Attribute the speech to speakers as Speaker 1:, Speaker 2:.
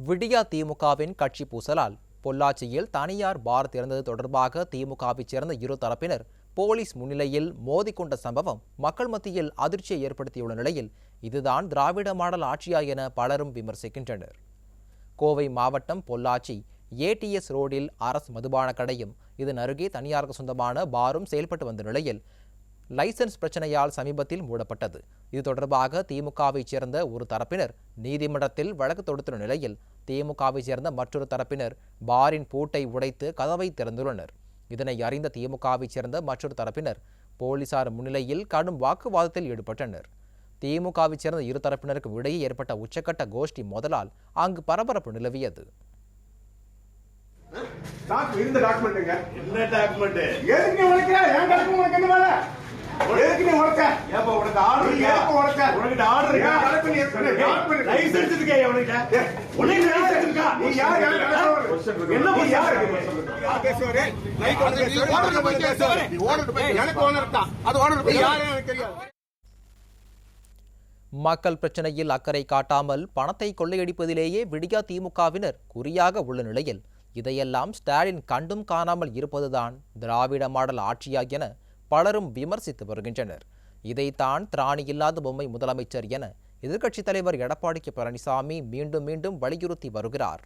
Speaker 1: விடியா திமுகவின் கட்சி பூசலால் பொள்ளாச்சியில் தனியார் பார் திறந்தது தொடர்பாக திமுகவைச் சேர்ந்த இரு தரப்பினர் போலீஸ் முன்னிலையில் மோதிக்கொண்ட சம்பவம் மக்கள் மத்தியில் அதிர்ச்சியை ஏற்படுத்தியுள்ள நிலையில் இதுதான் திராவிட மாடல் ஆட்சியா என பலரும் விமர்சிக்கின்றனர். கோவை மாவட்டம் பொள்ளாச்சி ஏடிஎஸ் ரோடில் அரசு மதுபான கடையும் இதன் அருகே தனியாருக்கு சொந்தமான பாரும் செயல்பட்டு வந்த நிலையில் லைசன்ஸ் பிரச்சனையால் சமீபத்தில் மூடப்பட்டது. இது தொடர்பாக திமுகவைச் சேர்ந்த ஒரு தரப்பினர் நீதிமன்றத்தில் வழக்கு தொடுத்துள்ள நிலையில் திமுகவைச் சேர்ந்த மற்றொரு தரப்பினர் பாரின் பூட்டை உடைத்து கதவை திறந்துள்ளனர். இதனை அறிந்த திமுகவைச் சேர்ந்த மற்றொரு தரப்பினர் போலீசார் முன்னிலையில் கடும் வாக்குவாதத்தில் ஈடுபட்டனர். திமுகவைச் சேர்ந்த இரு தரப்பினருக்கு இடையே ஏற்பட்ட உச்சக்கட்ட கோஷ்டி மோதலால் அங்கு பரபரப்பு நிலவியது. மக்கள் பிரச்சனையில் அக்கறை காட்டாமல் பணத்தை கொள்ளையடிப்பதிலேயே விடியா திமுகவினர் குறியாக உள்ள நிலையில் இதையெல்லாம் ஸ்டாலின் கண்டும் காணாமல் இருப்பதுதான் திராவிட மாடல் ஆட்சியா என பலரும் விமர்சித்து வருகின்றனர். இதைத்தான் திராணி இல்லாத பொம்மை முதலமைச்சர் என எதிர்க்கட்சித் தலைவர் எடப்பாடி கே. பழனிசாமி மீண்டும் மீண்டும் வலியுறுத்தி வருகிறார்.